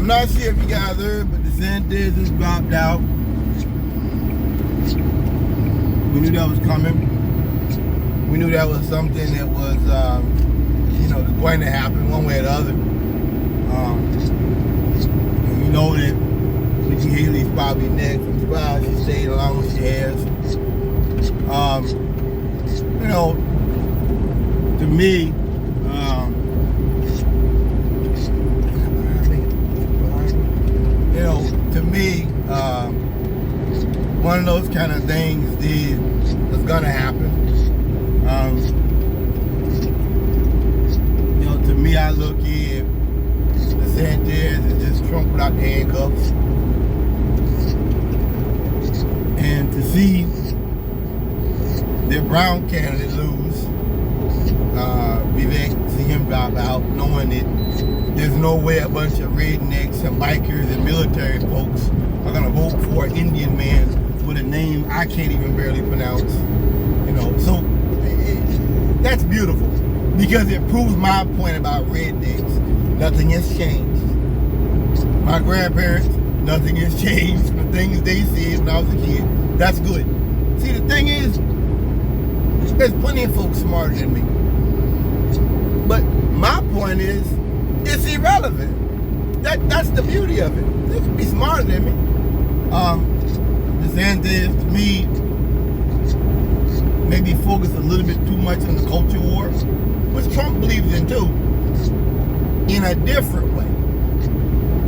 I'm not sure if you guys heard, but DeSantis has dropped out. We knew that was coming. We knew that was something that was, going to happen one way or the other. And we know that Nikki Haley's probably next. I'm surprised she stayed as long as she has. To me, one of those kind of things that's gonna happen. To me, I look at DeSantis as just Trump without the handcuffs, and to see their Brown candidate lose, see him drop out, knowing that there's no way a bunch of rednecks and bikers and military folks are gonna vote for an Indian man with a name I can't even barely pronounce. So that's beautiful because it proves my point about rednecks. Nothing has changed. My grandparents, nothing has changed from things they said when I was a kid. That's good. See, the thing is, there's plenty of folks smarter than me. But my point is, it's irrelevant. That's the beauty of it. They can be smarter than me. DeSantis, to me, maybe focused a little bit too much on the culture war, which Trump believes in too, in a different way.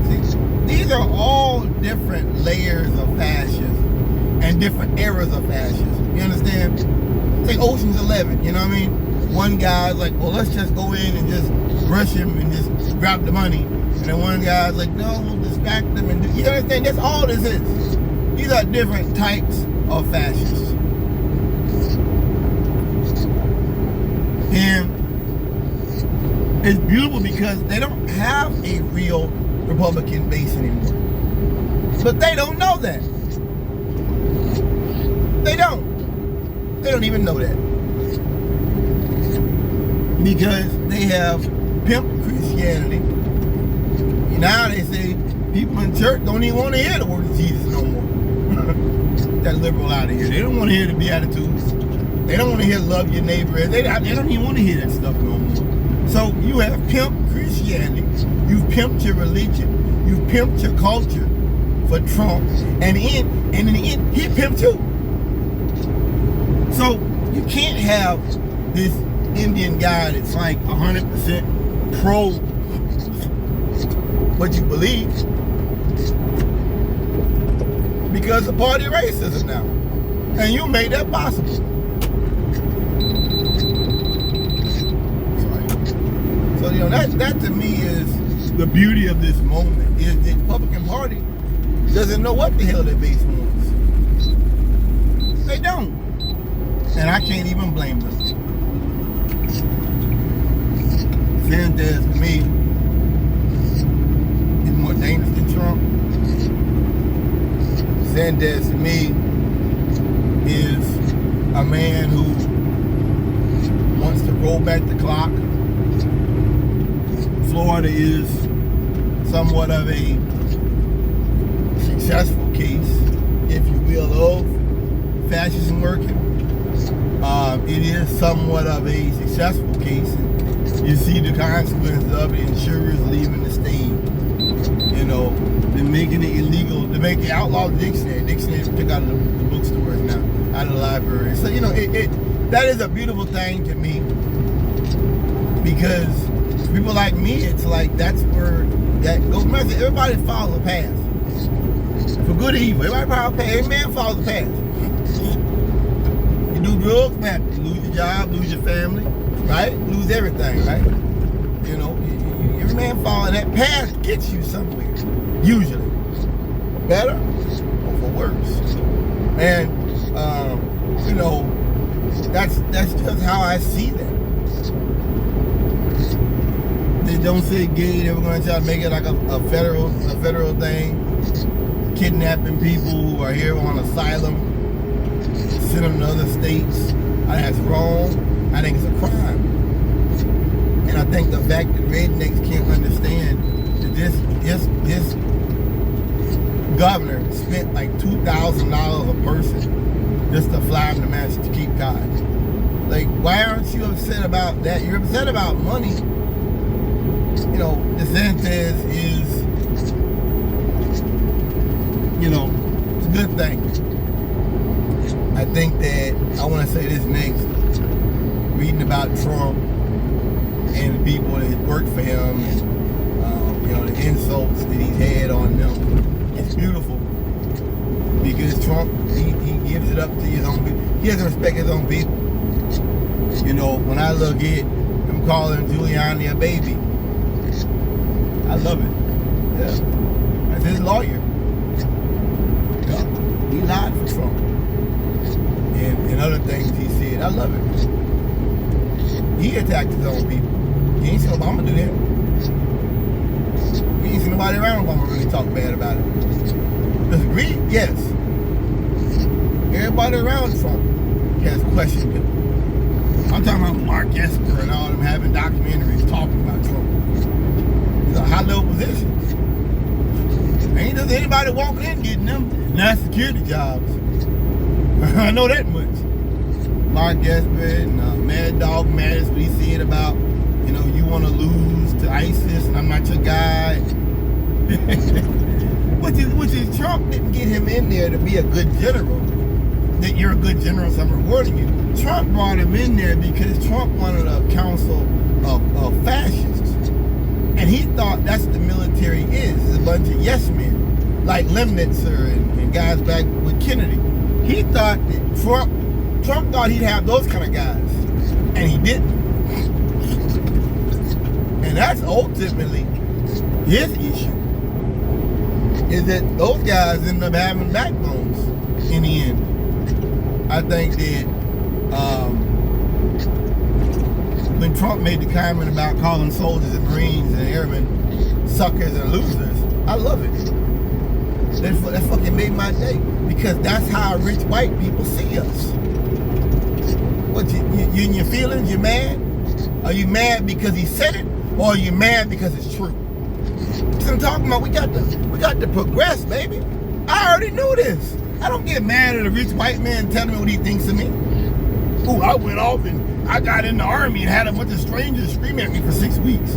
See, these are all different layers of fascism and different eras of fascism. You understand? It's like Ocean's 11, you know what I mean? One guy's like, well, let's just go in and just rush him and just grab the money. And then one guy's like, no, we'll distract them. And you understand? That's all this is. These are different types of fascists. And it's beautiful because they don't have a real Republican base anymore. But they don't know that. They don't. They don't even know that. Because they have pimped Christianity. Now they say people in church don't even want to hear the word of Jesus no more. That liberal out of here. They don't want to hear the Beatitudes. They don't want to hear love your neighbor. They don't even want to hear that stuff no more. So you have pimped Christianity. You've pimped your religion. You've pimped your culture for Trump. And in the end, he pimped you. So you can't have this Indian guy that's like 100% pro what you believe because of party racism now. And you made that possible. So that to me is the beauty of this moment, is the Republican Party doesn't know what the hell their base wants. They don't. And I can't even blame them. DeSantis, to me, is more dangerous than Trump. DeSantis, to me, is a man who wants to roll back the clock. Florida is somewhat of a successful case, if you will, of fascism working. It is somewhat of a successful case. You see the consequences of it, insurers leaving the state. They're making it illegal. They make it outlaw the dictionary. Dictionary took out of the bookstores now, out of the library. So, that is a beautiful thing to me. Because people like me, it's like that's where that goes. Everybody follows the path. For good or evil. Everybody follows the path. Every man follows the path. You do drugs, man. You lose your job, lose your family, right? Lose everything, right? Every man following that path gets you somewhere. Usually. Better or for worse. And that's just how I see that. They don't say gay, they were going to try to make it like a federal thing. Kidnapping people who are here on asylum, send them to other states. That's wrong. I think it's a crime. And I think the fact that rednecks can't understand that this governor spent like $2,000 a person just to fly him to Manchester to Cape Cod. Like, why aren't you upset about that? You're upset about money. You know, DeSantis is, you know, it's a good thing. I think that, I want to say this next, reading about Trump and the people that work for him and, you know, the insults that he's had on them. It's beautiful. Because Trump, he gives it up to his own people. He doesn't respect his own people. You know, when I look at him calling Giuliani a baby, I love it. Yeah. That's his lawyer. Yeah. He lied for Trump. And other things he said. I love it. He attacked his own people. He ain't seen Obama do that. He ain't seen nobody around Obama really talk bad about it. Disagree? Yes. Everybody around Trump has questioned him. I'm talking about Mark Esper and all them having documentaries talking about Trump. These are high-level positions. Ain't just anybody walking in getting them national security jobs. I know that much. Mark Esper and Mad Dog Mattis, what he said about, you know, you want to lose to ISIS and I'm not your guy. which is Trump didn't get him in there to be a good general. That you're a good general, so I'm rewarding you. Trump brought him in there because Trump wanted a council of fascists. And he thought that's what the military is. It's a bunch of yes men. Like Lemnitzer and guys back with Kennedy. He thought that Trump thought he'd have those kind of guys. And he didn't. And that's ultimately his issue. Is that those guys end up having backbones in the end. I think that when Trump made the comment about calling soldiers and Marines and airmen suckers and losers, I love it. That fucking made my day. Because that's how rich white people see us. What, you in your feelings? You mad? Are you mad because he said it? Or are you mad because it's true? That's what I'm talking about. We got to progress, baby. I already knew this. I don't get mad at a rich white man telling me what he thinks of me. Ooh, I went off and I got in the army and had a bunch of strangers screaming at me for 6 weeks.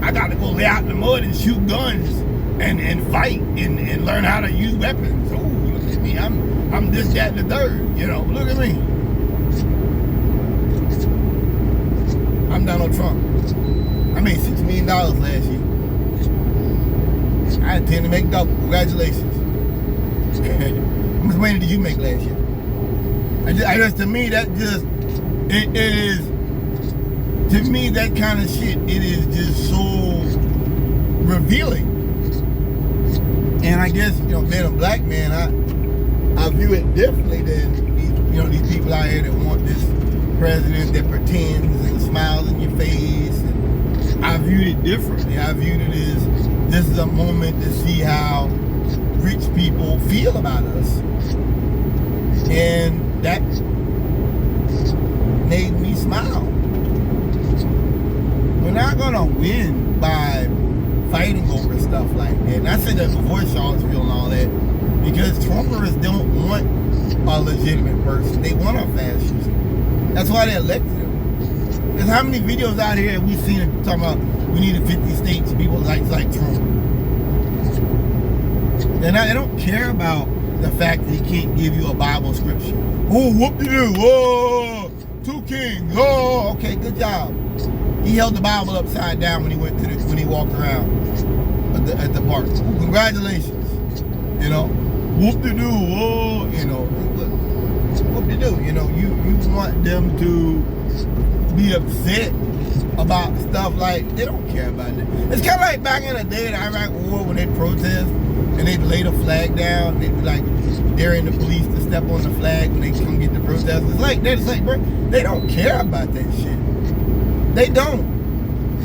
I got to go lay out in the mud and shoot guns and fight and learn how to use weapons. Ooh, look at me. I'm this, that, and the third. You know, look at me. I'm Donald Trump. I made $6 million last year. I intend to make double. Congratulations. How much money did you make last year? I just, to me, that just, it is, to me, that kind of shit, it is just so revealing. And I guess, you know, being a black man, I view it differently than these people out here that want this president that pretends and smiles in your face. And I viewed it differently. I viewed it as, this is a moment to see how rich people feel about us. And that made me smile. We're not gonna win by fighting over stuff like that. And I said that before Charlottesville and all that, because Trumpers don't want a legitimate person. They want a fascist. That's why they elected him. There's how many videos out here we've seen talking about we needed 50 states, people like Trump. And they don't care about the fact that he can't give you a Bible scripture. Oh, whoop-de-doo, whoa, 2 kings, oh, okay, good job. He held the Bible upside down when he walked around at the park. Ooh, congratulations, you know. Whoop-de-doo, whoa, you know. Whoop-de-doo, you know. You want them to be upset about stuff like, they don't care about it. It's kind of like back in the day in the Iraq War when they protest and they'd lay the flag down. They'd be like daring the police to step on the flag when they come get the protesters. It's like, they're just like, bro, they don't care about that shit. They don't.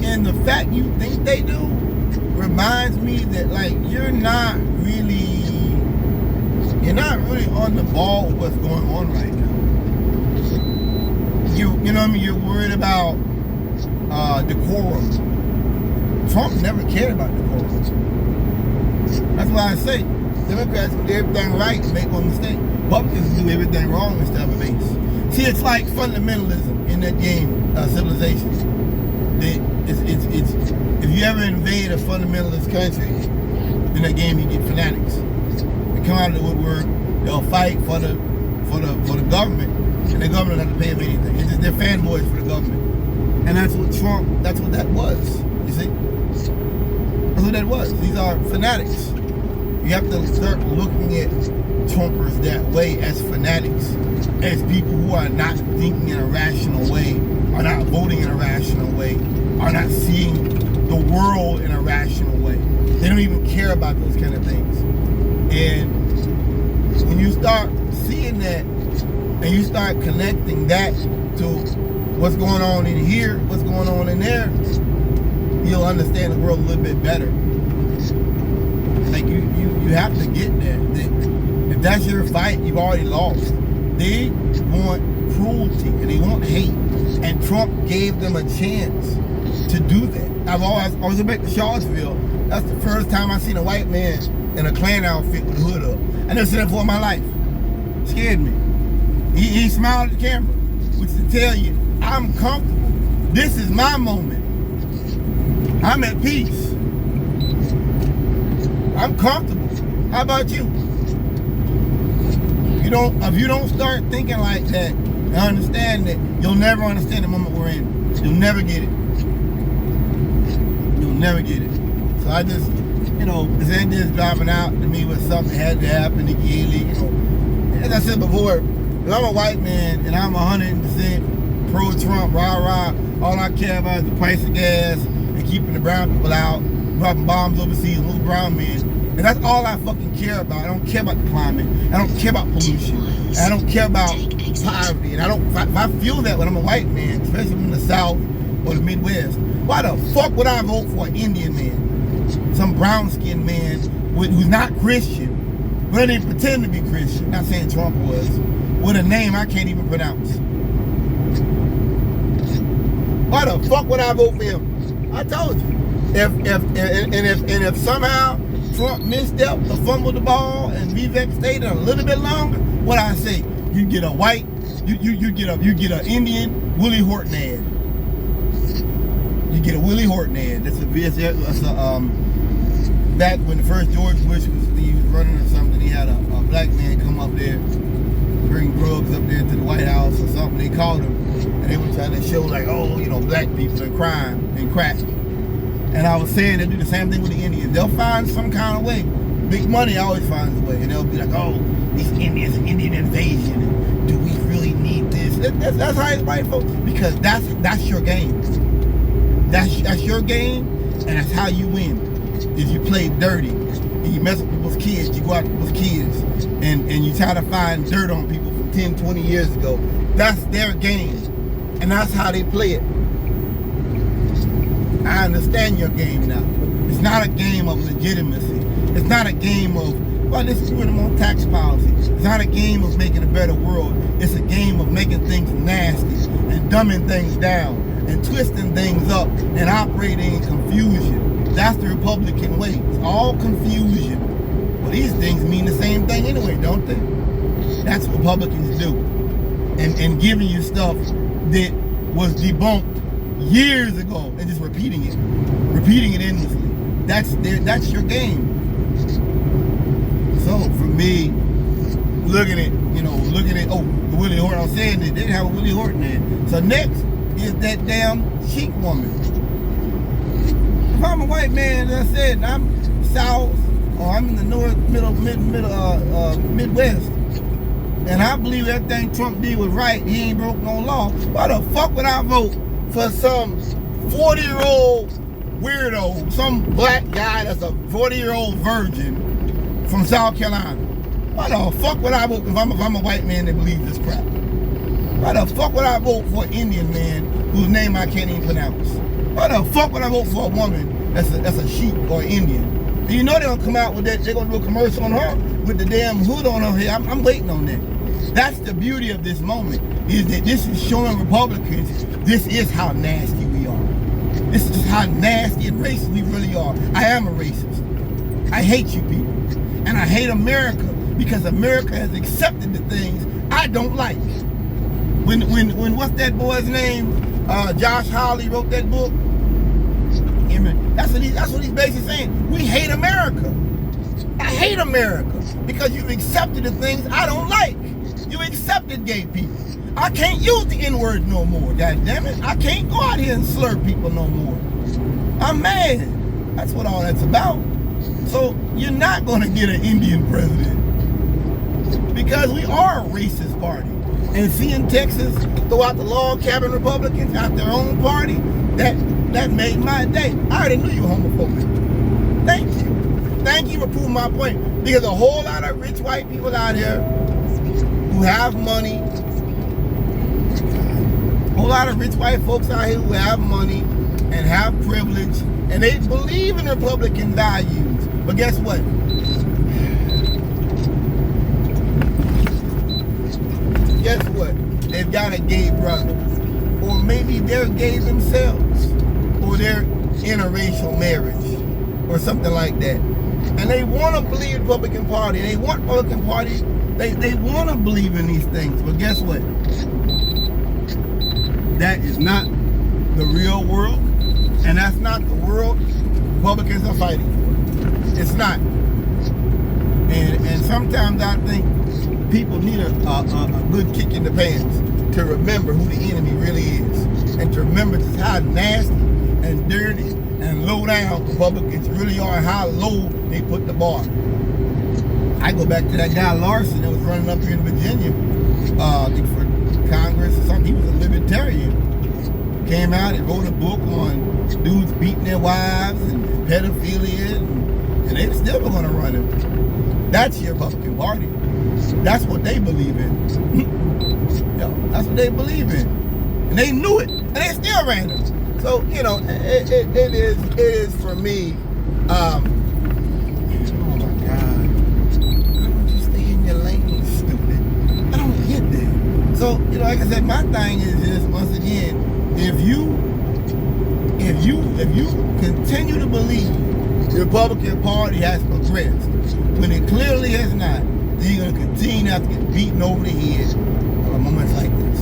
And the fact you think they do reminds me that, like, you're not really on the ball with what's going on right now. You know what I mean? You're worried about decorum. Trump never cared about decorum. That's why I say, Democrats can do everything right and make one mistake. Republicans do everything wrong and stuff a base. See, it's like fundamentalism in that game, civilization. If you ever invade a fundamentalist country, in that game you get fanatics. They come out of the woodwork, they'll fight for the government, and the government doesn't pay them anything. It's just they're fanboys for the government. And that's what that was, you see? That's what that was. These are fanatics. You have to start looking at Trumpers that way, as fanatics, as people who are not thinking in a rational way, are not voting in a rational way, are not seeing the world in a rational way. They don't even care about those kind of things. And when you start seeing that, and you start connecting that to what's going on in here, what's going on in there, you'll understand the world a little bit better. Like you have to get there. If that's your fight, you've already lost. They want cruelty and they want hate, and Trump gave them a chance to do that. I was back to Charlottesville. That's the first time I seen a white man in a Klan outfit with a hood up. I never seen that before in my life. It scared me. He smiled at the camera, which to tell you, I'm comfortable. This is my moment. I'm at peace. I'm comfortable. How about you? If you don't start thinking like that and understand that, you'll never understand the moment we're in. You'll never get it. You'll never get it. So I just, DeSantis dropping out to me was something that had to happen to Gilly. As I said before, if I'm a white man and I'm 100% pro-Trump, rah-rah, all I care about is the price of gas and keeping the brown people out, dropping bombs overseas, little brown men. And that's all I fucking care about. I don't care about the climate. I don't care about pollution. I don't care about poverty. And if I feel that when I'm a white man, especially in the South or the Midwest, why the fuck would I vote for an Indian man? Some brown-skinned man who's not Christian, but they pretend to be Christian. Not saying Trump was, with a name I can't even pronounce. Why the fuck would I vote for him? I told you. If somehow Trump misstepped or fumbled the ball and Vivek stayed a little bit longer, what I say? You get a white, you get an Indian Willie Horton ad. You get a Willie Horton ad. That's a back when the first George Bush was running or something, he had a black man come up there, bring drugs up there to the White House or something. They called him and they were trying to show like, black people and crime and crack. And I was saying they do the same thing with the Indians. They'll find some kind of way. Big money always finds a way. And they'll be like, these Indians, Indian invasion. And do we really need this? That's how it's white folks. Because that's your game. That's your game, and that's how you win. If you play dirty and you mess with people's kids, you go out to people's kids and you try to find dirt on people from 10, 20 years ago. That's their game. And that's how they play it. I understand your game now. It's not a game of legitimacy. It's not a game of, let's screw them on tax policy. It's not a game of making a better world. It's a game of making things nasty and dumbing things down and twisting things up and operating in confusion. That's the Republican way. It's all confusion. Well, these things mean the same thing anyway, don't they? That's what Republicans do. And giving you stuff that was debunked years ago and just repeating it endlessly. That's your game. So for me, looking at the Willie Horton, I was saying that they didn't have a Willie Horton there. So next is that damn chic woman. If I'm a white man, as I said, and I'm South or I'm in the North, Midwest, and I believe everything Trump did was right, he ain't broke no law, why the fuck would I vote for some 40-year-old weirdo, some black guy that's a 40-year-old virgin from South Carolina? Why the fuck would I vote if I'm a white man that believes this crap? Why the fuck would I vote for an Indian man whose name I can't even pronounce? Why the fuck would I vote for a woman that's a sheik or an Indian? And you know they're gonna come out with that, they're gonna do a commercial on her with the damn hood on her head. I'm waiting on that. That's the beauty of this moment, is that this is showing Republicans this is how nasty we are. This is how nasty and racist we really are. I am a racist. I hate you people. And I hate America because America has accepted the things I don't like. When what's that boy's name? Josh Hawley wrote that book. That's what he's basically saying. We hate America. I hate America because you've accepted the things I don't like. You accepted gay people. I can't use the N-word no more, god damn it. I can't go out here and slur people no more. I'm mad. That's what all that's about. So you're not gonna get an Indian president because we are a racist party. And seeing Texas throw out the log cabin Republicans out their own party, that made my day. I already knew you were homophobic. Thank you. Thank you for proving my point. Because a whole lot of rich white people out here who have money, a whole lot of rich white folks out here who have money and have privilege, and they believe in Republican values. But guess what? Guess what? They've got a gay brother. Or maybe they're gay themselves. Or they're interracial marriage. Or something like that. And they want to believe the Republican Party. They want Republican Party. They want to believe in these things. But guess what? That is not the real world. And that's not the world Republicans are fighting for. It's not. And sometimes I think people need a good kick in the pants to remember who the enemy really is. And to remember just how nasty and dirty and low down Republicans really are and how low they put the bar. I go back to that guy Larson that was running up here in Virginia, I think for Congress or something. He was a libertarian. Came out and wrote a book on dudes beating their wives and pedophilia, and they still were going to run him. That's your Republican Party. That's what they believe in. Yeah, that's what they believe in. And they knew it, and they still ran him. So, you know, it is for me, oh my God, why don't you stay in your lane, stupid? I don't get that. So, you know, like I said, my thing is just, once again, if you continue to believe the Republican Party has progressed, when it clearly has not, then you're going to continue to have to get beaten over the head by moments like this.